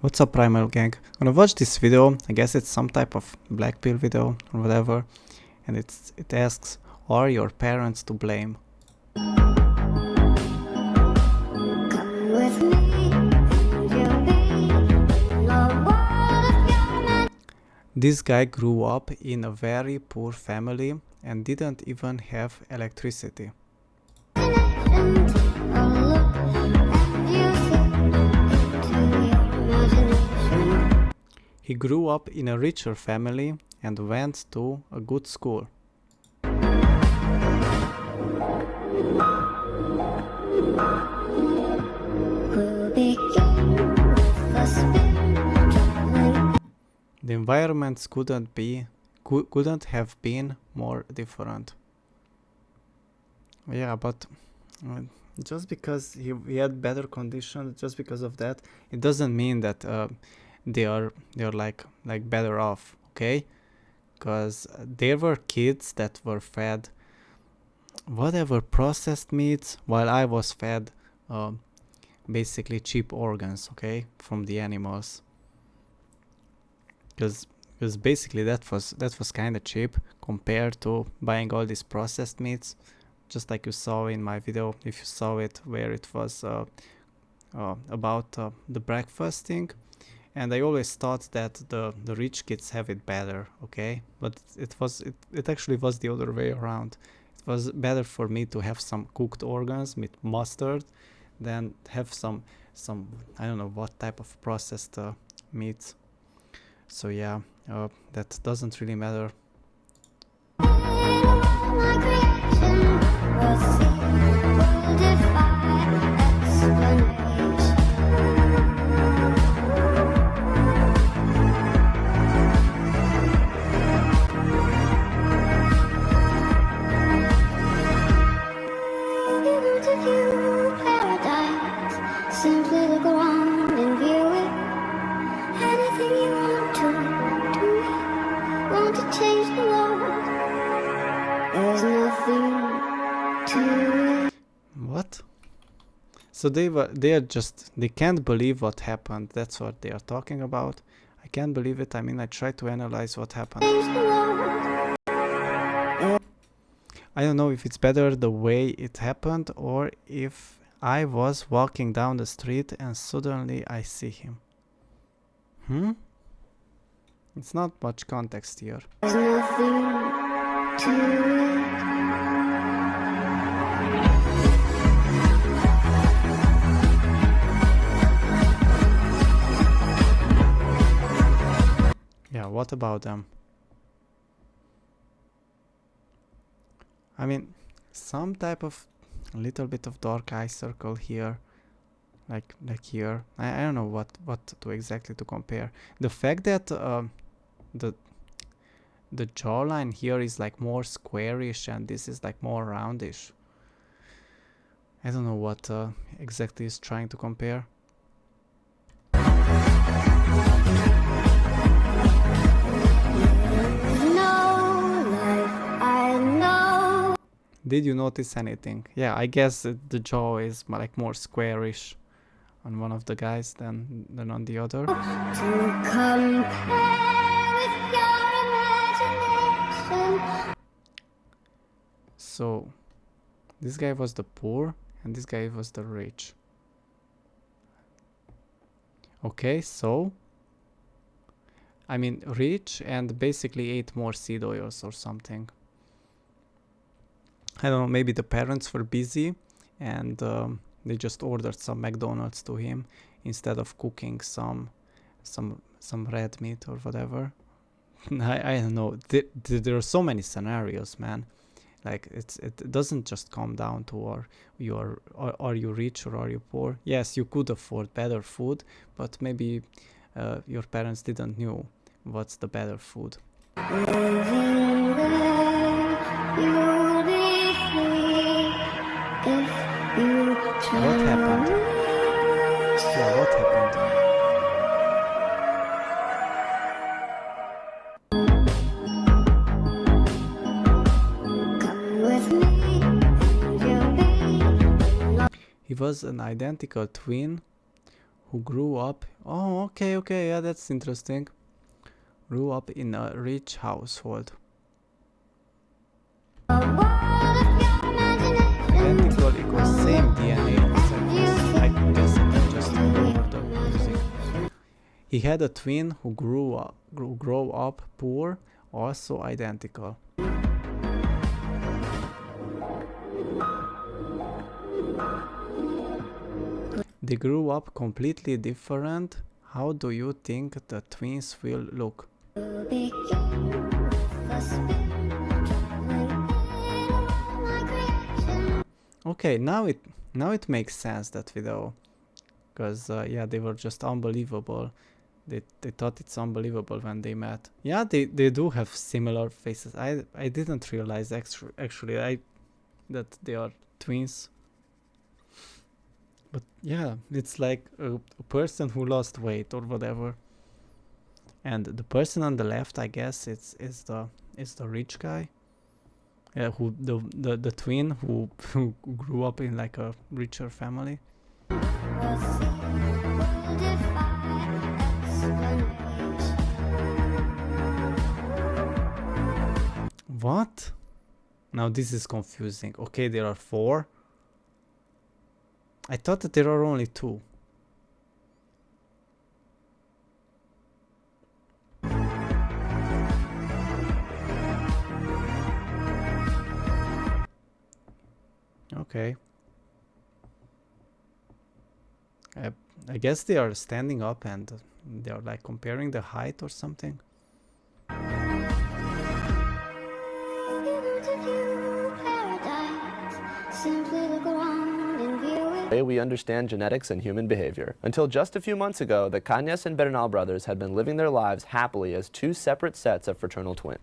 What's up, Primal Gang? I'm gonna watch this video. I guess it's some type of black pill video or whatever, and it asks, are your parents to blame? This guy grew up in a very poor family and didn't even have electricity. He grew up in a richer family and went to a good school. The environments couldn't have been more different. Yeah, but just because he had better conditions, just because of that, it doesn't mean that they're like better off, okay? Because there were kids that were fed whatever processed meats, while I was fed basically cheap organs, okay, from the animals. Because basically that was kind of cheap compared to buying all these processed meats, just like you saw in my video, if you saw it, where it was about the breakfasting. And I always thought that the rich kids have it better, okay? But it actually was the other way around. It was better for me to have some cooked organs with mustard than have some I don't know what type of processed meats. So yeah, that doesn't really matter. Simply look around and view it. Anything you want to do it. Want to change the world. There's nothing to it. What? So they can't believe what happened. That's what they are talking about. I can't believe it. I mean, I tried to analyze what happened. I don't know if it's better the way it happened or if I was walking down the street and suddenly I see him. It's not much context here. There's nothing to it. Yeah, what about them? I mean, some type of a little bit of dark eye circle here, like here. I don't know what to exactly to compare. The fact that the jawline here is like more squarish and this is like more roundish. I don't know what exactly is trying to compare. Did you notice anything? Yeah, I guess the jaw is like more squarish on one of the guys than on the other. So this guy was the poor and this guy was the rich. Okay, so I mean rich and basically ate more seed oils or something. I don't know, maybe the parents were busy and they just ordered some McDonald's to him instead of cooking some red meat or whatever. I don't know. There are so many scenarios, man. Like it doesn't just come down to are you rich or are you poor? Yes, you could afford better food, but maybe your parents didn't know what's the better food. What happened? Yeah, what happened? He was an identical twin who grew up. Oh, okay, okay, yeah, that's interesting. Grew up in a rich household. Identical equals same DNA. I guess I can just ignore the music. He had a twin who grew up poor, also identical. They grew up completely different. How do you think the twins will look? Okay, now it makes sense, that video, because yeah, they were just unbelievable. They thought it's unbelievable when they met. Yeah, they do have similar faces. I didn't realize actually that they are twins. But yeah, it's like a person who lost weight or whatever. And the person on the left, I guess, is the rich guy. Yeah, who the twin who grew up in like a richer family. What? Now this is confusing. Okay, there are 4. I thought that there are only 2. Okay. I guess they are standing up and they are like comparing the height or something. Today we understand genetics and human behavior. Until just a few months ago, the Cañas and Bernal brothers had been living their lives happily as 2 separate sets of fraternal twins.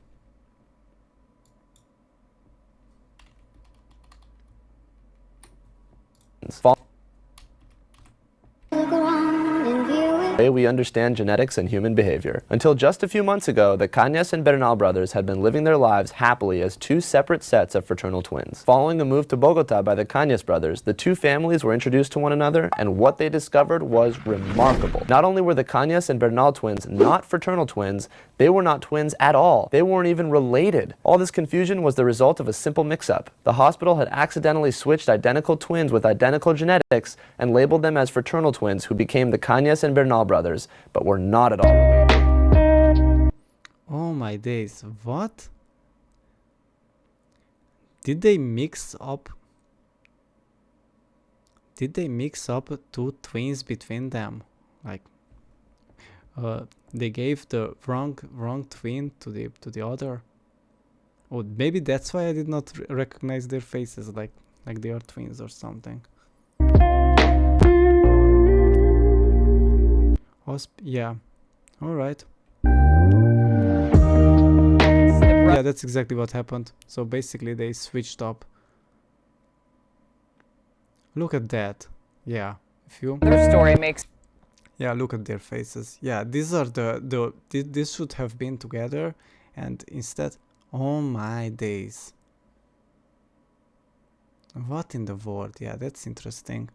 Today we understand genetics and human behavior. Until just a few months ago, the Cañas and Bernal brothers had been living their lives happily as 2 separate sets of fraternal twins. Following the move to Bogota by the Cañas brothers, the 2 families were introduced to one another, and what they discovered was remarkable. Not only were the Cañas and Bernal twins not fraternal twins, they were not twins at all. They weren't even related. All this confusion was the result of a simple mix-up. The hospital had accidentally switched identical twins with identical genetics and labeled them as fraternal twins who became the Cañas and Bernal brothers, but were not at all related. Oh my days, what? Did they mix up 2 twins between them? Like they gave the wrong twin to the other? Or maybe that's why I did not recognize their faces, like they are twins or something. Yeah, all right. Yeah, that's exactly what happened. So basically they switched up. Look at that. Yeah, if you Their story makes. Yeah, look at their faces. Yeah, these are this should have been together, and instead, oh my days. What in the world? Yeah, that's interesting.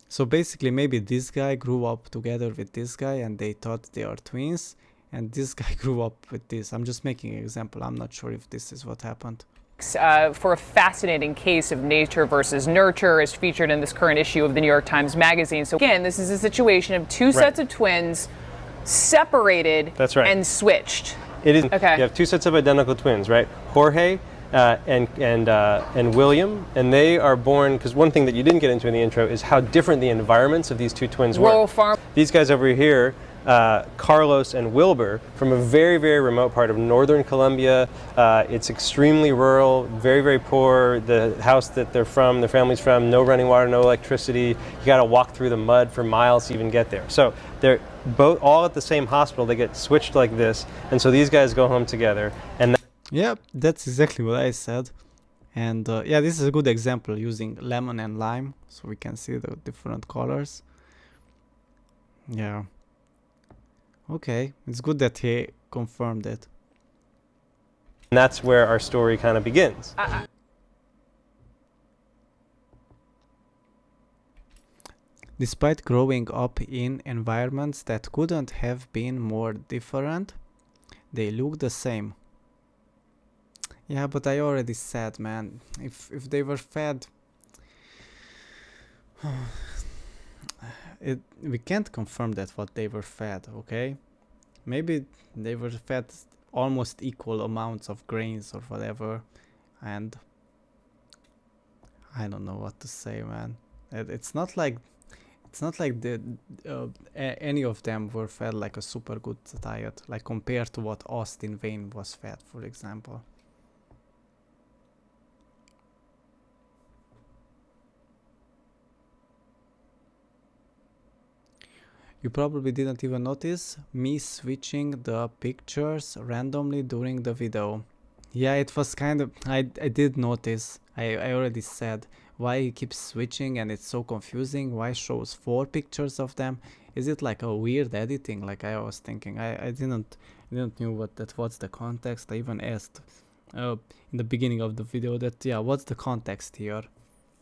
So basically, maybe this guy grew up together with this guy and they thought they are twins, and this guy grew up with this. I'm just making an example. I'm not sure if this is what happened. For a fascinating case of nature versus nurture is featured in this current issue of the New York Times Magazine. So again, this is a situation of 2 sets of twins separated and switched. It is. Okay. You have 2 sets of identical twins, right? Jorge and William, and they are born, because one thing that you didn't get into in the intro is how different the environments of these 2 twins were. Rural farm. These guys over here, Carlos and Wilbur, from a very, very remote part of northern Colombia. It's extremely rural, very, very poor. The house that they're from, their family's from, no running water, no electricity. You got to walk through the mud for miles to even get there. So they're both all at the same hospital. They get switched like this, and so these guys go home together. And yeah, that's exactly what I said. And yeah, this is a good example using lemon and lime, so we can see the different colors. Yeah. Okay, it's good that he confirmed it. And that's where our story kind of begins. Despite growing up in environments that couldn't have been more different, they look the same. Yeah, but I already said, man, if they were fed, we can't confirm that what they were fed, okay? Maybe they were fed almost equal amounts of grains or whatever, and I don't know what to say, man. It's not like any of them were fed like a super good diet, like compared to what Austin Wayne was fed, for example. You probably didn't even notice me switching the pictures randomly during the video. Yeah, it was kind of, I did notice. I already said why he keeps switching and it's so confusing. Why shows 4 pictures of them? Is it like a weird editing? Like I was thinking. I didn't knew what's the context. I even asked in the beginning of the video that, yeah, what's the context here?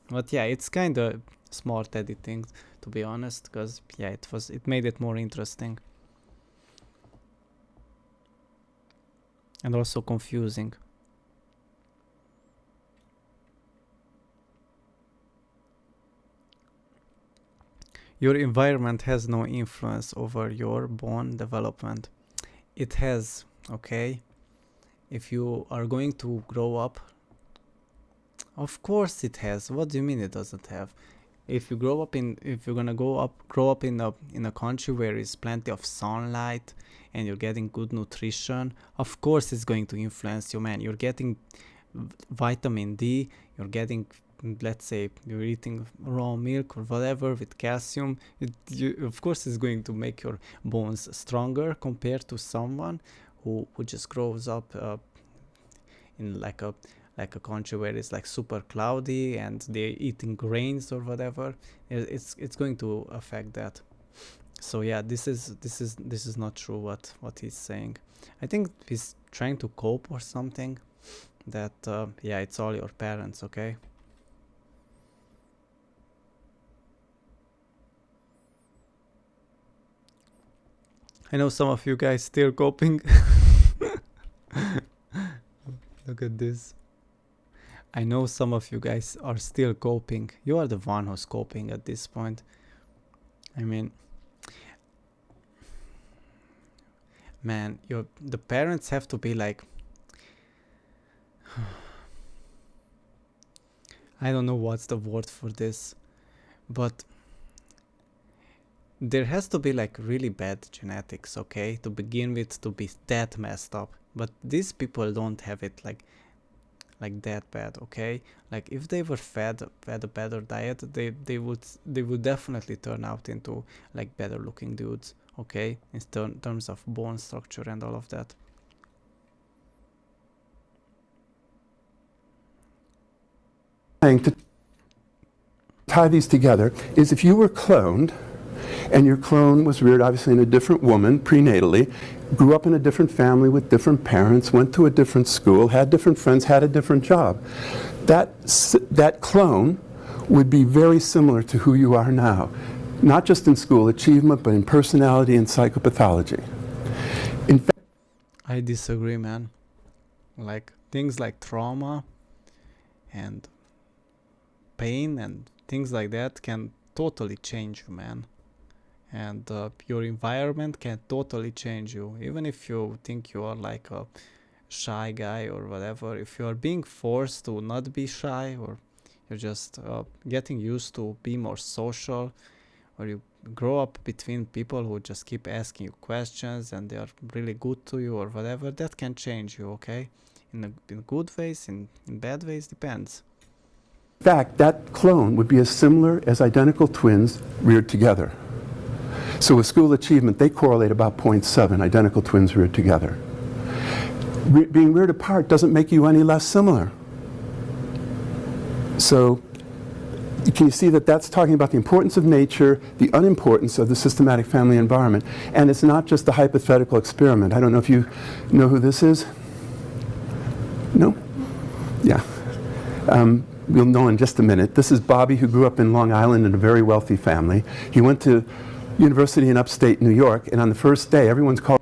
But yeah, it's kind of smart editing, to be honest, because yeah, it made it more interesting and also confusing. Your environment has no influence over your bone development. It has, okay? If you are going to grow up, of course it has. What do you mean it doesn't have? If you're gonna grow up in a country where there's plenty of sunlight and you're getting good nutrition, of course it's going to influence you, man. You're getting vitamin D, you're getting, let's say you're eating raw milk or whatever with calcium, of course it's going to make your bones stronger compared to someone who just grows up in like a country where it's like super cloudy and they're eating grains or whatever. It's going to affect that. So yeah, this is not true what he's saying. I think he's trying to cope or something, that yeah, it's all your parents, okay? I know some of you guys still coping. Look at this. I know some of you guys are still coping. You are the one who's coping at this point. I mean, man, the parents have to be like, I don't know what's the word for this, but there has to be like really bad genetics, okay, to begin with, to be that messed up. But these people don't have it like that bad, okay? Like if they were fed a better diet, they would definitely turn out into like better looking dudes, okay, in terms of bone structure and all of that. To tie these together is, if you were cloned and your clone was reared obviously in a different woman prenatally, grew up in a different family with different parents, went to a different school, had different friends, had a different job, that clone would be very similar to who you are now, not just in school achievement, but in personality and psychopathology. In fact, I disagree, man. Like things like trauma and pain and things like that can totally change you, man. And your environment can totally change you. Even if you think you are like a shy guy or whatever, if you are being forced to not be shy, or you're just getting used to be more social, or you grow up between people who just keep asking you questions and they are really good to you or whatever, that can change you, okay? In good ways, in bad ways, depends. In fact, that clone would be as similar as identical twins reared together. So with school achievement, they correlate about 0.7, identical twins reared together. Being reared apart doesn't make you any less similar. So can you see that that's talking about the importance of nature, the unimportance of the systematic family environment, and it's not just a hypothetical experiment. I don't know if you know who this is? No? Yeah. we'll know in just a minute. This is Bobby, who grew up in Long Island in a very wealthy family. He went to university in upstate New York, and on the first day, everyone's called.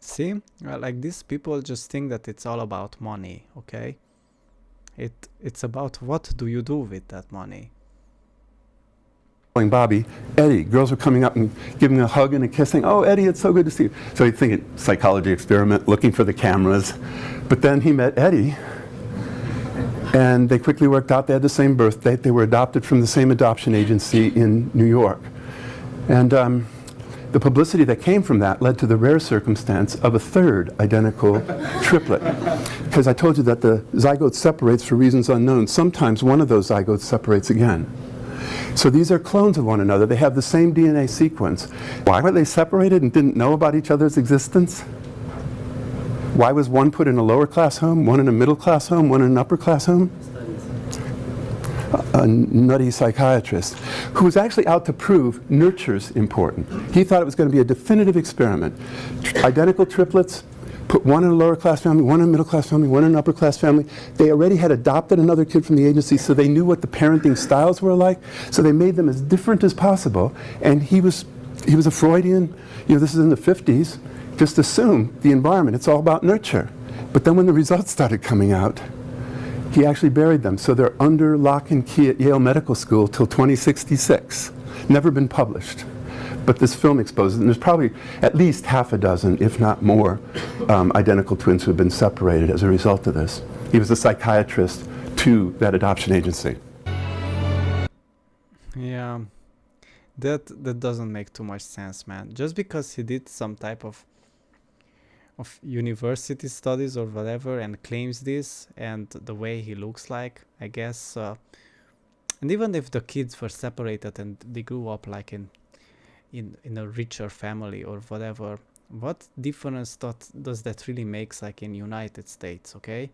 See, like these people just think that it's all about money, okay? It's about what do you do with that money. Bobby, Eddie. Girls were coming up and giving a hug and a kiss, saying, "Oh, Eddie, it's so good to see you." So he'd think it's psychology experiment, looking for the cameras. But then he met Eddie, and they quickly worked out they had the same birth date. They were adopted from the same adoption agency in New York. And the publicity that came from that led to the rare circumstance of a third identical triplet. Because I told you that the zygote separates for reasons unknown. Sometimes one of those zygotes separates again. So these are clones of one another. They have the same DNA sequence. Why were they separated and didn't know about each other's existence? Why was one put in a lower class home, one in a middle class home, one in an upper class home? A nutty psychiatrist who was actually out to prove nurture's important. He thought it was going to be a definitive experiment. Identical triplets, put one in a lower class family, one in a middle class family, one in an upper class family. They already had adopted another kid from the agency, so they knew what the parenting styles were like. So they made them as different as possible. And he was a Freudian, this is in the 50s, just assume the environment, it's all about nurture. But then when the results started coming out, he actually buried them. So they're under lock and key at Yale Medical School till 2066. Never been published. But this film exposes it, and there's probably at least half a dozen, if not more, identical twins who have been separated as a result of this. He was a psychiatrist to that adoption agency. Yeah, that doesn't make too much sense, man. Just because he did some type of university studies or whatever and claims this, and the way he looks like, I guess, and even if the kids were separated and they grew up like in a richer family or whatever, what difference does that really makes, like in United States, okay?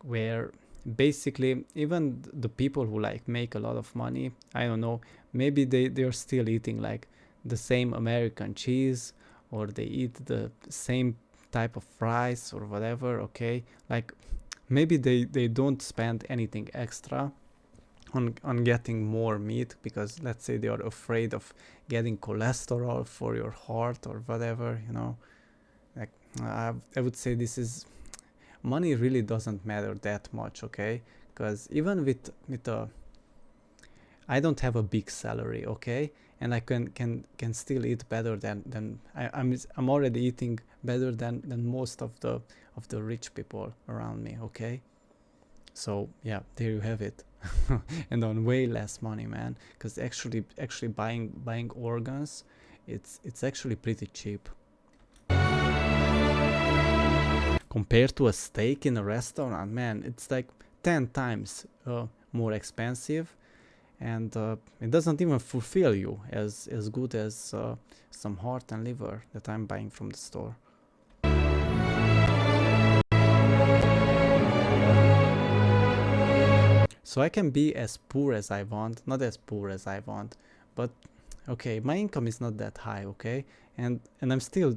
Where basically even the people who like make a lot of money, I don't know, maybe they're still eating like the same American cheese, or they eat the same type of fries or whatever, okay? Like maybe they don't spend anything extra on getting more meat, because let's say they are afraid of getting cholesterol for your heart or whatever, like I would say this is, money really doesn't matter that much, okay? Because even with I don't have a big salary, okay, and I can still eat better than I'm already eating better than most of the rich people around me, okay? So yeah, there you have it. And on way less money, man, because actually buying organs, it's actually pretty cheap compared to a steak in a restaurant, man. It's like 10 times more expensive, and it doesn't even fulfill you as good as some heart and liver that I'm buying from the store. So I can be as poor as I want, not as poor as I want, but okay, my income is not that high, okay, and I'm still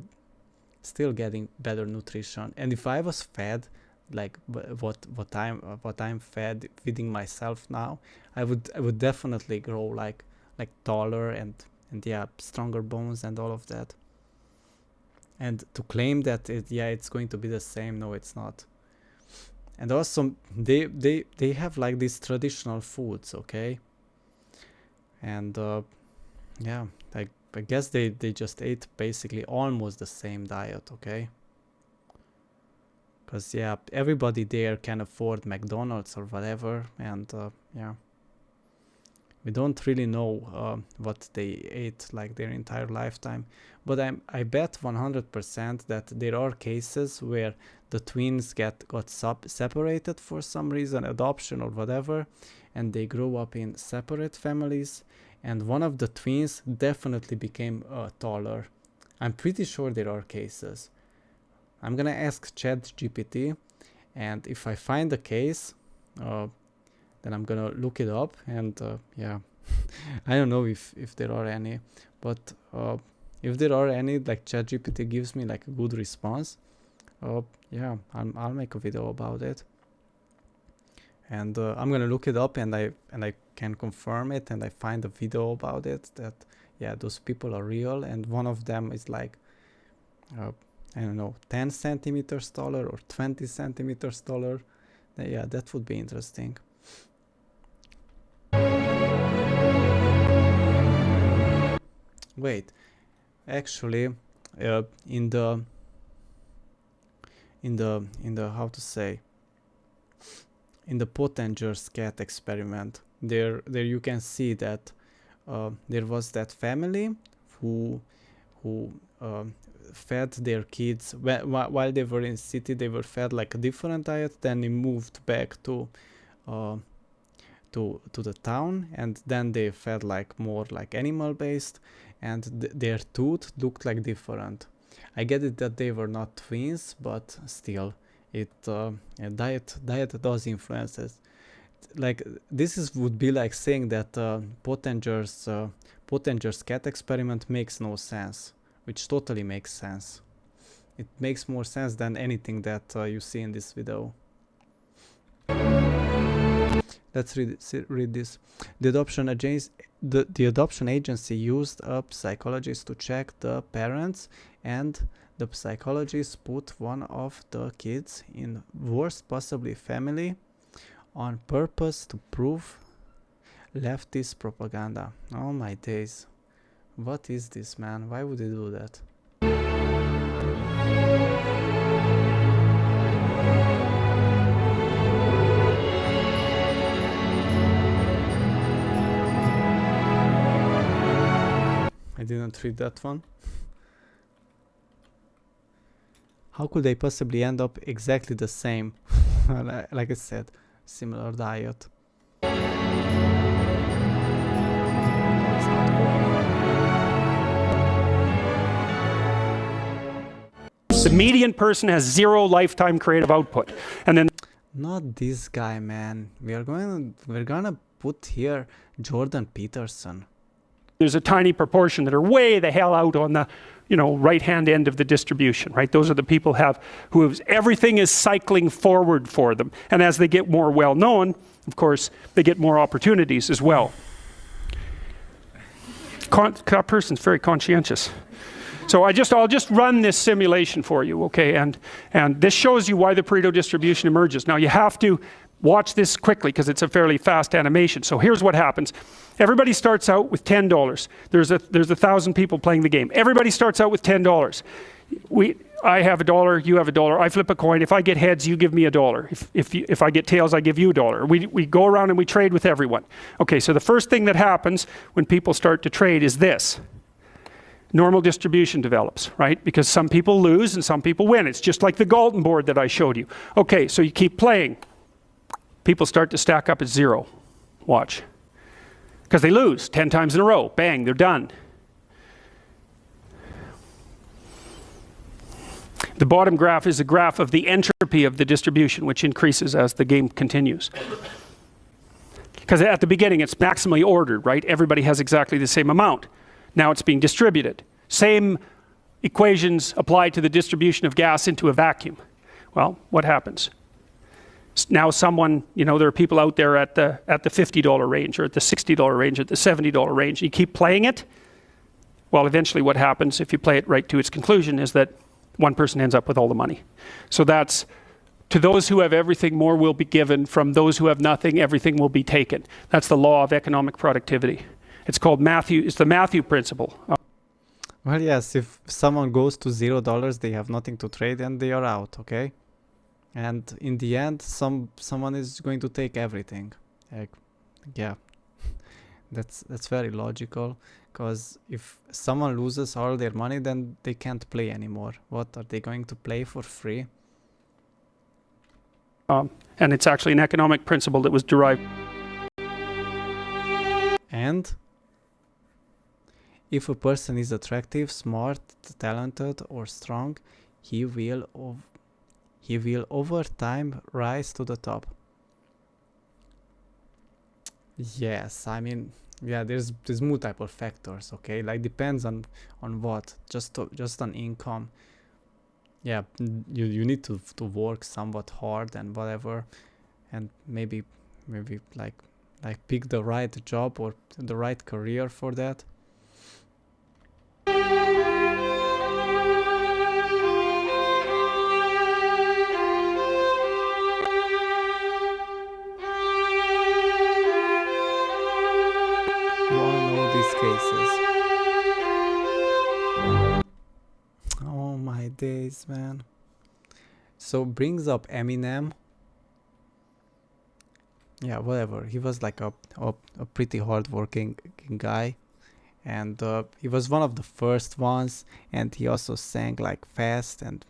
getting better nutrition. And if I was fed like what I'm feeding myself now, I would definitely grow like taller and yeah, stronger bones and all of that. And to claim that it's going to be the same, no, it's not. And also they have like these traditional foods, okay? And yeah, like I guess they just ate basically almost the same diet, okay? Because yeah, everybody there can afford McDonald's or whatever, and yeah, we don't really know what they ate like their entire lifetime. But I bet 100% that there are cases where the twins got separated for some reason, adoption or whatever, and they grow up in separate families, and one of the twins definitely became taller. I'm pretty sure there are cases. I'm gonna ask ChatGPT, and if I find a case, then I'm gonna look it up, and yeah, I don't know if there are any, but if there are any, like ChatGPT gives me like a good response, yeah, I'll make a video about it. and I'm gonna look it up, and I can confirm it, and I find a video about it that yeah, those people are real, and one of them is like I don't know, 10 centimeters taller or 20 centimeters taller. Yeah, that would be interesting. Wait, actually, in the how to say, in the Pottenger's cat experiment, there you can see that there was that family who fed their kids while they were in city. They were fed like a different diet. Then they moved back to the town, and then they fed like more like animal based, and their tooth looked like different. I get it that they were not twins, but still, it diet does influences. Like this would be like saying that Pottenger's cat experiment makes no sense, which totally makes sense. It makes more sense than anything that you see in this video. Let's read this. The adoption agency used a psychologist to check the parents, and the psychologist put one of the kids in worst possibly family on purpose to prove leftist propaganda. Oh my days. What is this, man? Why would they do that? I didn't read that one. How could they possibly end up exactly the same? Like I said, similar diet. The median person has 0 lifetime creative output, and then not this guy, man. We're gonna put here Jordan Peterson. There's a tiny proportion that are way the hell out on the, right-hand end of the distribution, right? Those are the people everything is cycling forward for them. And as they get more well-known, of course, they get more opportunities as well. That person's very conscientious. So I'll just run this simulation for you, okay? And this shows you why the Pareto distribution emerges. Now you have to watch this quickly because it's a fairly fast animation. So here's what happens. Everybody starts out with $10. There's 1,000 people playing the game. Everybody starts out with $10. I have $1, you have $1. I flip a coin. If I get heads, you give me $1. If I get tails, I give you $1. We go around and we trade with everyone. Okay, so the first thing that happens when people start to trade is this. Normal distribution develops, right? Because some people lose and some people win. It's just like the Galton board that I showed you. Okay, so you keep playing. People start to stack up at 0. Watch. Because they lose 10 times in a row. Bang, they're done. The bottom graph is a graph of the entropy of the distribution, which increases as the game continues. Because at the beginning, it's maximally ordered, right? Everybody has exactly the same amount. Now it's being distributed. Same equations apply to the distribution of gas into a vacuum. Well, what happens? Now someone, there are people out there at the $50 range or at the $60 range, at the $70 range. You keep playing it. Well, eventually what happens if you play it right to its conclusion is that one person ends up with all the money. So that's, to those who have everything, more will be given. From those who have nothing, everything will be taken. That's the law of economic productivity. It's called it's the Matthew principle. Well, yes, if someone goes to $0, they have nothing to trade and they are out, okay? And in the end, someone is going to take everything. Like, yeah, that's very logical. Because if someone loses all their money, then they can't play anymore. What are they going to play for free? And it's actually an economic principle that was derived. And if a person is attractive, smart, talented, or strong, he will over time rise to the top. Yes, I mean, yeah, there's multiple factors, okay? Like depends on what, just on income. Yeah, you need to work somewhat hard and whatever, and maybe maybe like pick the right job or the right career for that. You all know these cases. Oh my days, man. So brings up Eminem. Yeah, whatever. He was like a pretty hardworking guy, and he was one of the first ones, and he also sang like fast, and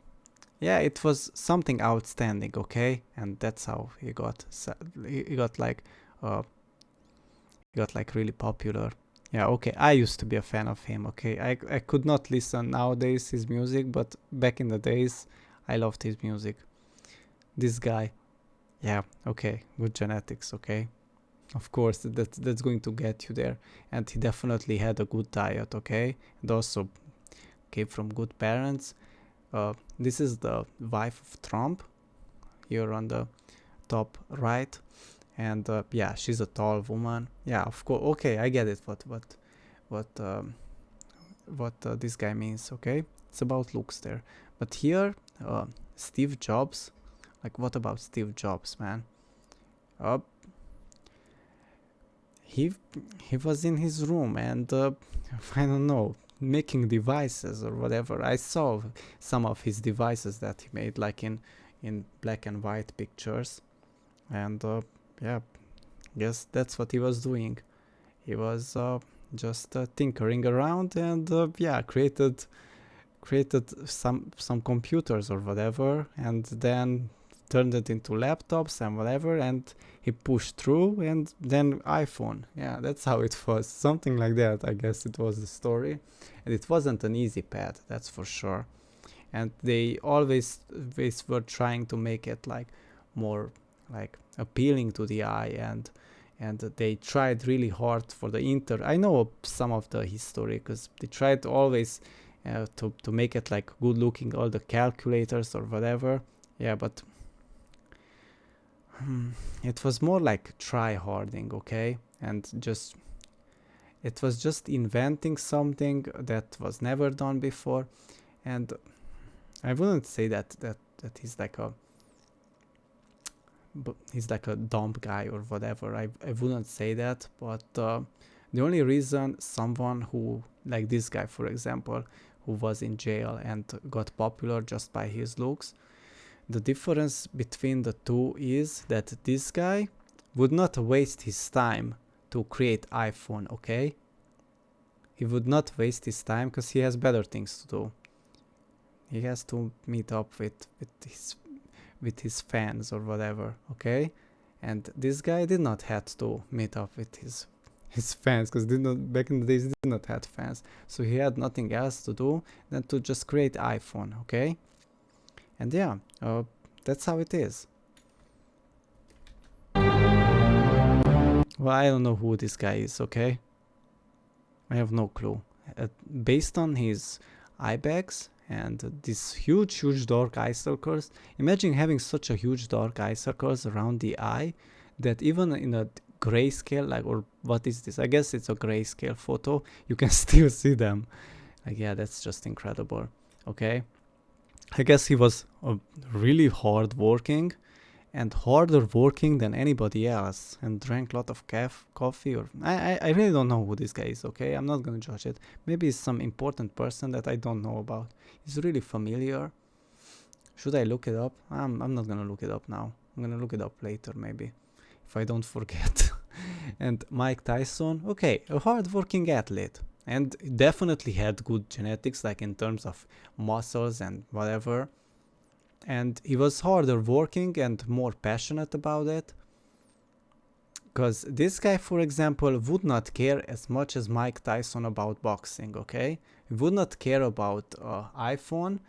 yeah, it was something outstanding, okay? And that's how he got he got like really popular. Yeah, okay. I used to be a fan of him, okay? I could not listen nowadays his music, but back in the days I loved his music. This guy. Yeah, okay. Good genetics, okay? Of course, that's going to get you there. And he definitely had a good diet, okay? And also came from good parents. This is the wife of Trump here on the top right. And yeah, she's a tall woman. Yeah, of course. Okay, I get it. What this guy means. Okay, it's about looks there. But here, Steve Jobs. Like, what about Steve Jobs, man? He was in his room and I don't know, making devices or whatever. I saw some of his devices that he made, like in black and white pictures, and yeah, guess that's what he was doing. He was just tinkering around and yeah, created some computers or whatever, and then turned it into laptops and whatever, and he pushed through, and then iPhone. Yeah, that's how it was. Something like that, I guess it was the story. And it wasn't an easy path, that's for sure. And they always were trying to make it like more like appealing to the eye, and they tried really hard for the I know some of the history, because they tried always to make it like good looking, all the calculators or whatever. Yeah, but it was more like try harding, okay? And just it was just inventing something that was never done before. And I wouldn't say that he's like a dumb guy or whatever. I wouldn't say that, but the only reason someone who, like this guy for example, who was in jail and got popular just by his looks, the difference between the two is that this guy would not waste his time to create iPhone, okay? He would not waste his time because he has better things to do. He has to meet up with his fans or whatever, okay? And this guy did not have to meet up with his fans, because back in the days he did not have fans, so he had nothing else to do than to just create iPhone, okay? And yeah, that's how it is. Well, I don't know who this guy is, okay? I have no clue. Based on his eye bags and these huge dark eye circles, imagine having such a huge dark eye circles around the eye that even in a grayscale, like, or what is this? I guess it's a grayscale photo, you can still see them. Like, yeah, that's just incredible, okay? I guess he was really hard working, and harder working than anybody else, and drank a lot of coffee, or I really don't know who this guy is, okay? I'm not gonna judge it. Maybe it's some important person that I don't know about. He's really familiar. Should I look it up? I'm not gonna look it up now. I'm gonna look it up later, maybe, if I don't forget. And Mike Tyson, okay, a hard-working athlete, and definitely had good genetics, like in terms of muscles and whatever. And he was harder working and more passionate about it. Because this guy, for example, would not care as much as Mike Tyson about boxing, okay? He would not care about iPhone,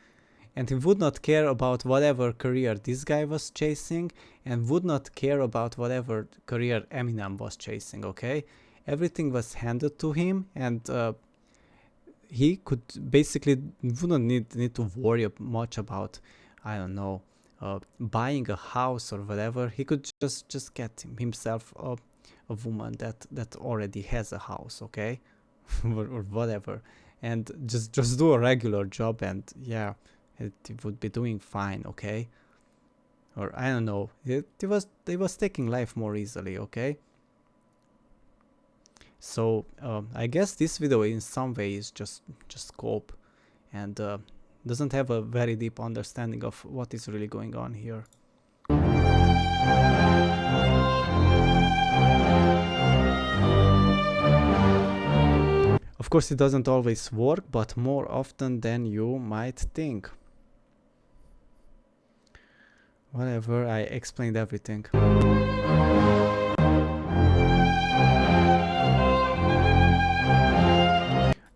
and he would not care about whatever career this guy was chasing, and would not care about whatever career Eminem was chasing, okay? Everything was handed to him, and he could basically wouldn't need to worry much about, I don't know, buying a house or whatever, he could just get himself a woman that already has a house, okay, or whatever, and just do a regular job, and yeah, it would be doing fine, okay. Or I don't know, it was taking life more easily, okay. So I guess this video in some way is just cope, and doesn't have a very deep understanding of what is really going on here. Of course, it doesn't always work, but more often than you might think. Whatever, I explained everything.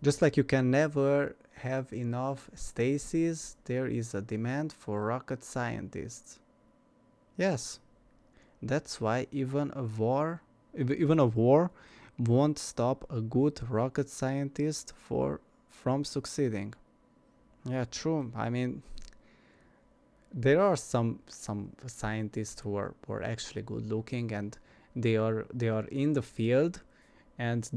Just like you can never have enough Stacies, there is a demand for rocket scientists. Yes, that's why even a war won't stop a good rocket scientist from succeeding. Yeah, true. I mean, there are some scientists who are actually good looking, and they are in the field, and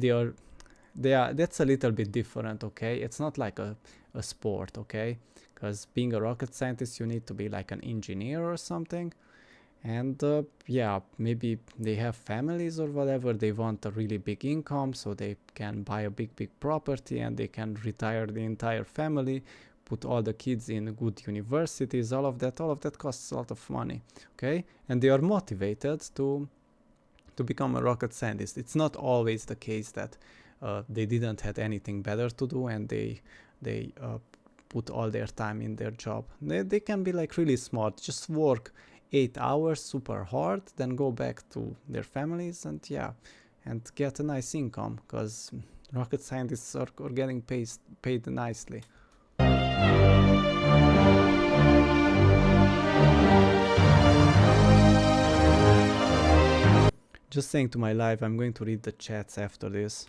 that's a little bit different, okay. It's not like a sport, okay, because being a rocket scientist you need to be like an engineer or something, and yeah, maybe they have families or whatever, they want a really big income so they can buy a big property, and they can retire the entire family, put all the kids in good universities, all of that costs a lot of money, okay, and they are motivated to become a rocket scientist. It's not always the case that they didn't have anything better to do, and they put all their time in their job. They can be like really smart, just work 8 hours super hard, then go back to their families, and yeah, and get a nice income, because rocket scientists are getting paid nicely. Just saying to my live, I'm going to read the chats after this.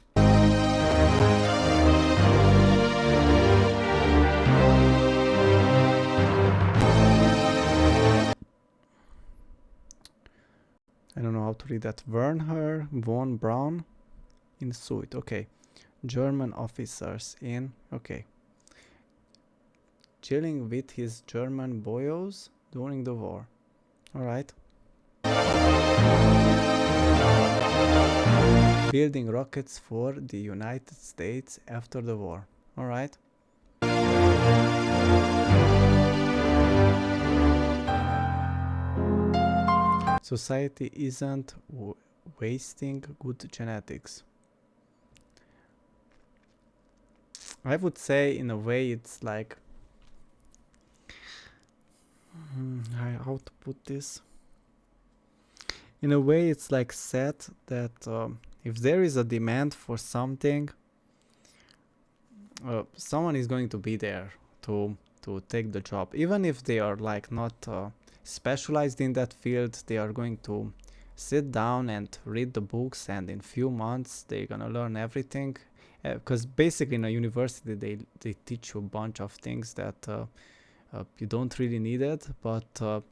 I don't know how to read that. Werner von Braun in suit. Okay. German officers in. Okay. Chilling with his German boyos during the war. Alright. Building rockets for the United States after the war. Alright. Society isn't wasting good genetics. I would say in a way it's like how to put this? In a way it's like set that if there is a demand for something, someone is going to be there to take the job, even if they are like not specialized in that field. They are going to sit down and read the books, and in few months they're gonna learn everything, because basically in a university they teach you a bunch of things that you don't really need it, but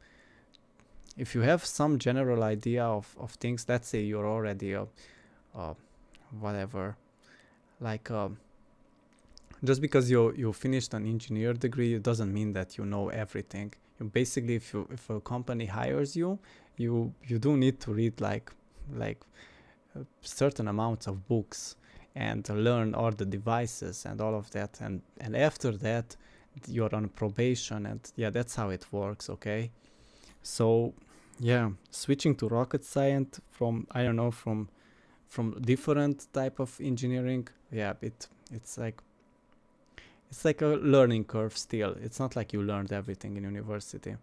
if you have some general idea of things, let's say you're already whatever, like just because you finished an engineer degree, it doesn't mean that you know everything. You basically, if a company hires you, you do need to read like certain amounts of books and learn all the devices and all of that, and after that you're on probation, and yeah, that's how it works, okay? So yeah, switching to rocket science from, I don't know, from different type of engineering, yeah, it's like a learning curve still. It's not like you learned everything in university.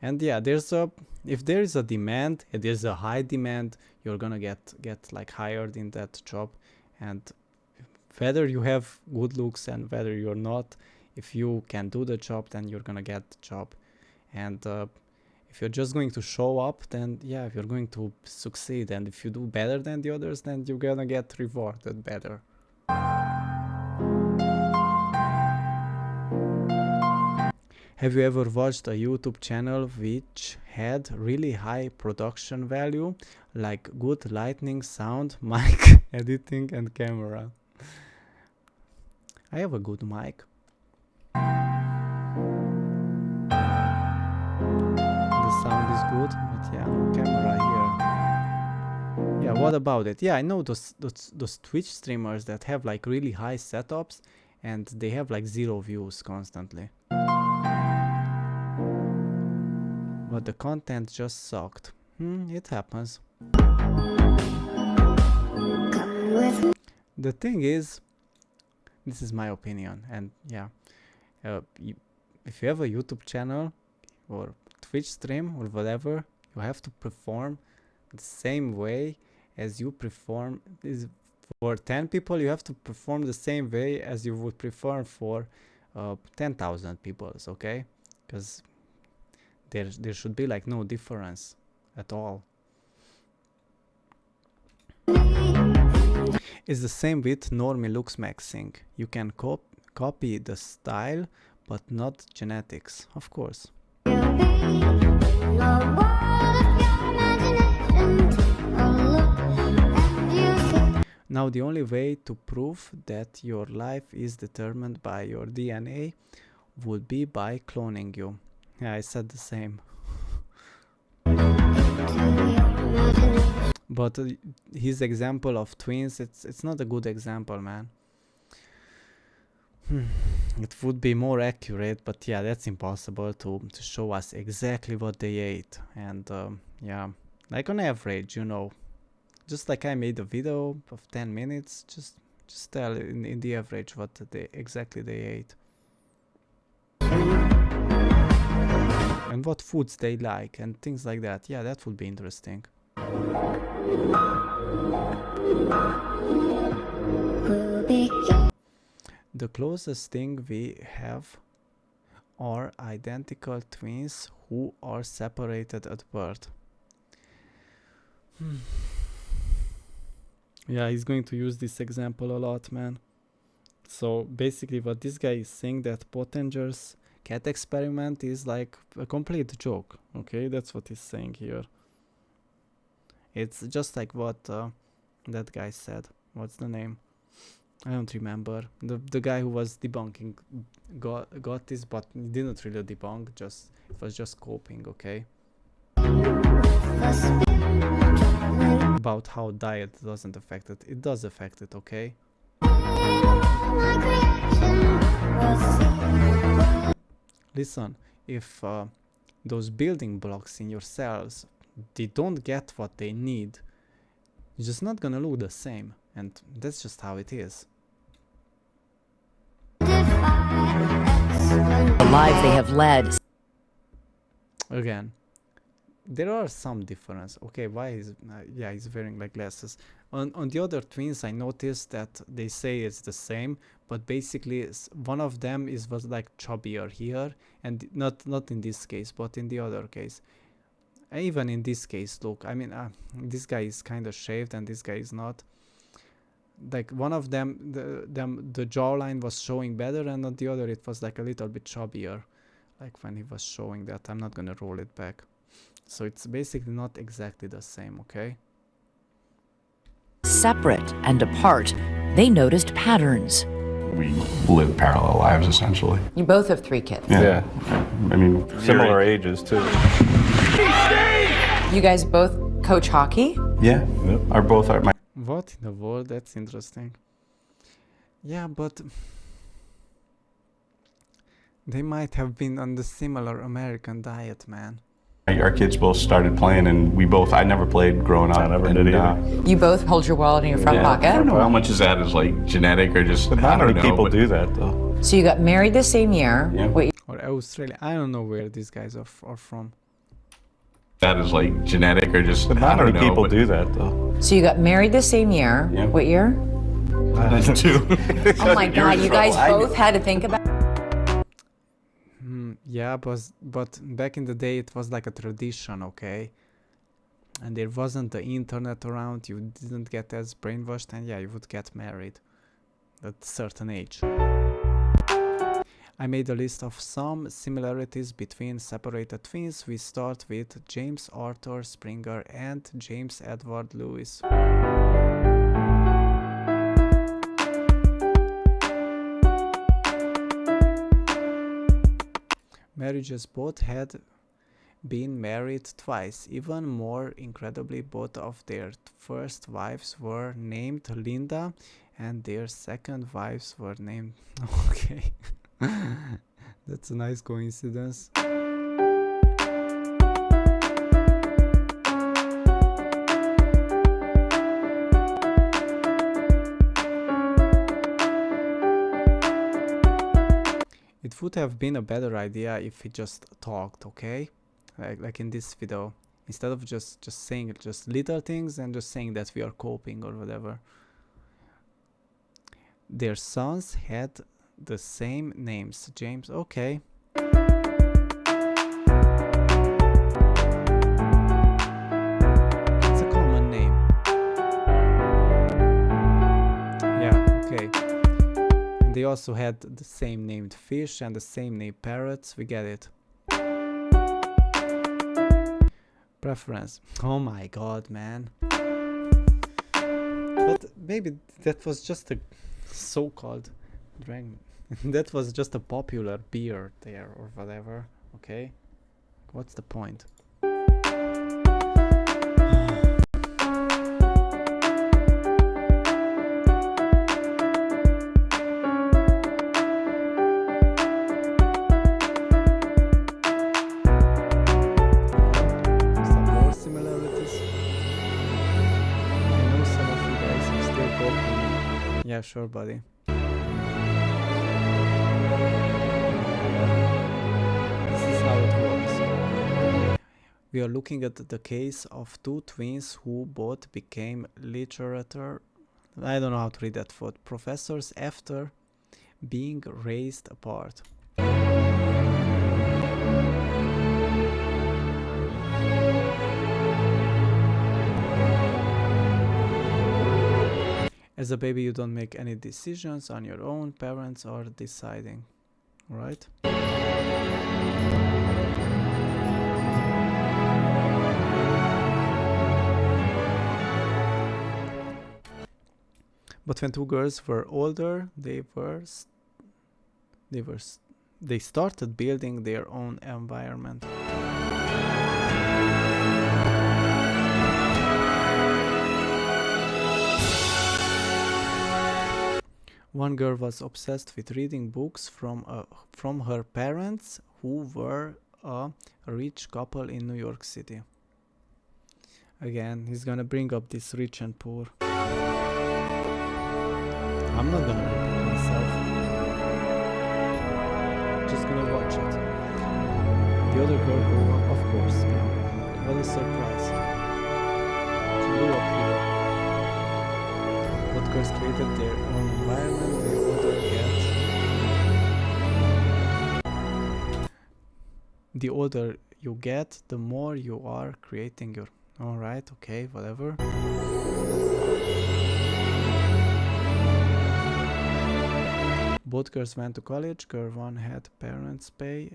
And yeah, if there is a demand, if there's a high demand, you're gonna get like hired in that job. And whether you have good looks and whether you're not, if you can do the job, then you're gonna get the job. And if you're just going to show up, then yeah, you're going to succeed. And if you do better than the others, then you're gonna get rewarded better. Have you ever watched a YouTube channel which had really high production value, like good lighting, sound, mic, editing and camera? I have a good mic. The sound is good, but yeah, no camera here. Yeah, what about it? Yeah, I know those Twitch streamers that have like really high setups and they have like 0 views constantly. But the content just sucked. It happens. The thing is, this is my opinion, and yeah, if you have a YouTube channel or Twitch stream or whatever, you have to perform the same way as you perform. For 10 people, you have to perform the same way as you would perform for 10,000 people, okay? Because there should be like no difference at all. It's the same with Normie Looks Maxing. You can copy the style, but not genetics, of course. Now the only way to prove that your life is determined by your DNA would be by cloning you. Yeah, I said the same. But his example of twins, it's not a good example, man. It would be more accurate, but yeah, that's impossible to show us exactly what they ate. And yeah, like on average, you know, just like I made a video of 10 minutes, just tell in the average what exactly they ate. And what foods they like and things like that. Yeah, that would be interesting. The closest thing we have are identical twins who are separated at birth. Yeah, he's going to use this example a lot, man. So basically what this guy is saying, that Pottinger's cat experiment is like a complete joke. Okay, that's what he's saying here. It's just like what that guy said. What's the name? I don't remember. The guy who was debunking got this, but he didn't really debunk. Just it was just coping. Okay. About how diet doesn't affect it. It does affect it. Okay. Listen, if those building blocks in your cells, they don't get what they need, you're just not gonna look the same, and that's just how it is. The lives they have led. Again, there are some difference. Okay, why is yeah, he's wearing like glasses. On the other twins, I noticed that they say it's the same, but basically one of them was like chubbier here, and not in this case, but in the other case. Even in this case, look, I mean, this guy is kind of shaved and this guy is not. Like one of them, the jawline was showing better, and on the other it was like a little bit chubbier, like when he was showing that. I'm not gonna roll it back. So it's basically not exactly the same, okay? Separate and apart, they noticed patterns. We live parallel lives, essentially. You both have 3 kids. Yeah. I mean, similar ages, too. You guys both coach hockey? Yeah. Are both my... What in the world? That's interesting. Yeah, but they might have been on the similar American diet, man. Our kids both started playing, and I never played growing up. I never did either. You both hold your wallet in your front pocket? I don't know how much is that is like genetic or just... But not many people do that, though. So you got married the same year. Yeah. Or Australia. I don't know where these guys are from. That is like genetic or just... But not many people do that, though. So you got married the same year. Yeah. What year? 92. Oh my God, you guys both had to think about... Yeah, but back in the day it was like a tradition, okay? And there wasn't the internet around, you didn't get as brainwashed, and yeah, you would get married at a certain age. I made a list of some similarities between separated twins. We start with James Arthur Springer and James Edward Lewis. Marriages. Both had been married twice. Even more incredibly, both of their first wives were named Linda and their second wives were named... Okay. That's a nice coincidence. It would have been a better idea if we just talked, okay? Like in this video, instead of just saying just little things and just saying that we are coping or whatever. Their sons had the same names. James, okay. It's a common name. Yeah, okay. And they also had the same named fish and the same named parrots. We get it. Preference. Oh my god, man. But maybe that was just a so-called drink. That was just a popular beer there or whatever. Okay, what's the point? Some more similarities. I know some of you guys are still coping. Yeah, sure, buddy. We are looking at the case of two twins who both became literature, I don't know how to read that word, professors after being raised apart. As a baby, you don't make any decisions on your own, parents are deciding, right? But when two girls were older, they started building their own environment. One girl was obsessed with reading books from her parents, who were a rich couple in New York City. Again, he's gonna bring up this rich and poor. I'm not gonna repeat myself. Just gonna watch it. The other girl grew up, of course. Yeah. What a surprise. She grew up here. Both girls created their own environment. The older the older you get, the more you are creating your... Alright, okay, whatever. Both girls went to college. Girl 1 had parents pay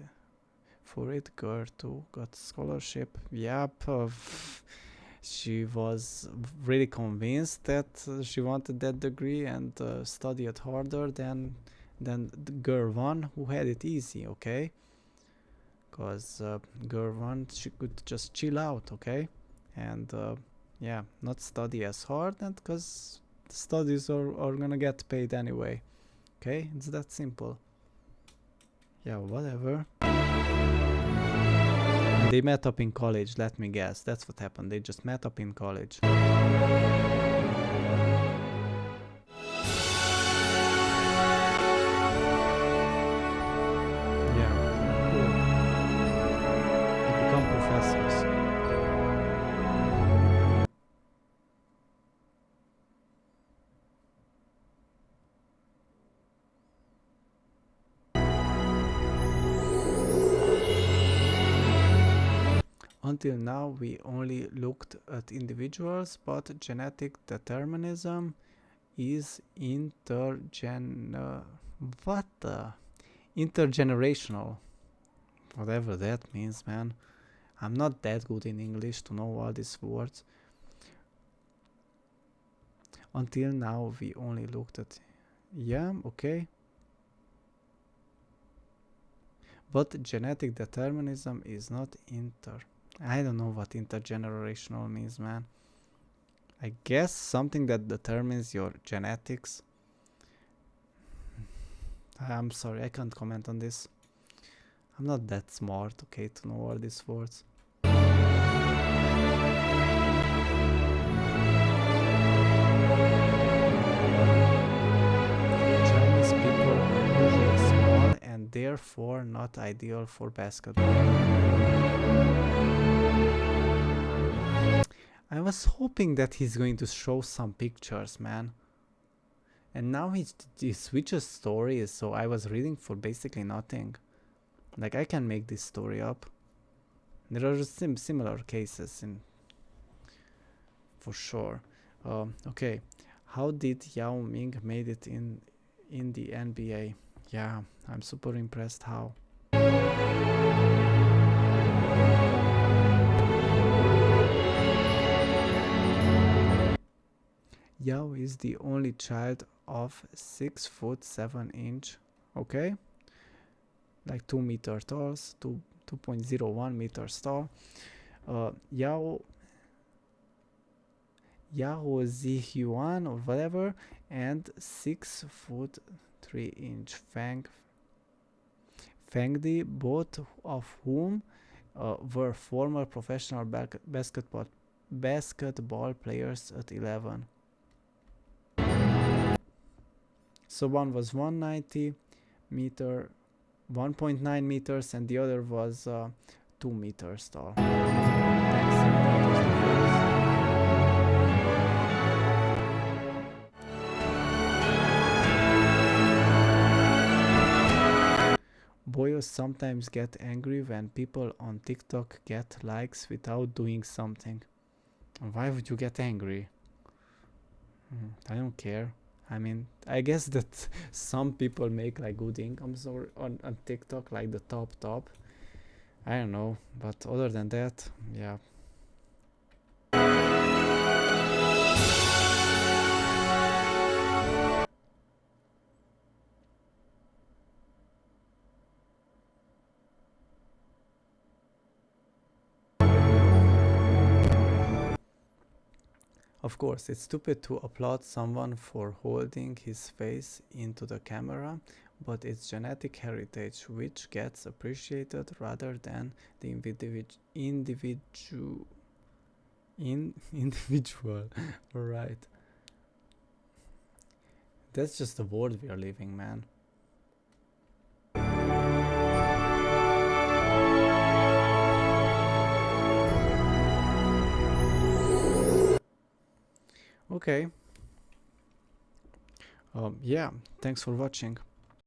for it. Girl 2 got scholarship. Yep. She was really convinced that she wanted that degree and studied harder than the girl 1 who had it easy, okay? Because girl 1, she could just chill out, okay? And yeah, not study as hard, and because the studies are gonna get paid anyway. Okay, it's that simple. Yeah, whatever. And they met up in college, let me guess. That's what happened. They just met up in college. Yeah, cool. They become professors. Until now, we only looked at individuals, but genetic determinism is Intergenerational. Whatever that means, man. I'm not that good in English to know all these words. Until now, we only looked at... Yeah, okay. But genetic determinism is not inter... I don't know what intergenerational means, man. I guess something that determines your genetics. I'm sorry, I can't comment on this. I'm not that smart, okay, to know all these words. Chinese people are usually small and therefore not ideal for basketball. I was hoping that he's going to show some pictures, man. And now he switches stories, so I was reading for basically nothing. Like, I can make this story up. There are similar cases for sure. Okay, how did Yao Ming made it in the NBA? Yeah, I'm super impressed how. Yao is the only child of 6'7" okay, like 2 meters tall, 2.01 meters tall. Yao Zihuan or whatever, and 6'3" Feng Di, both of whom were former professional basketball players at 11. So one was 1.9 meters, and the other was 2 meters tall. Boyos sometimes get angry when people on TikTok get likes without doing something. Why would you get angry? I don't care. I mean, I guess that some people make like good incomes on TikTok, like the top. I don't know, but other than that, yeah. Of course, it's stupid to applaud someone for holding his face into the camera, but it's genetic heritage which gets appreciated rather than the individual. Right. That's just the world we are living, man. Okay. Yeah, thanks for watching.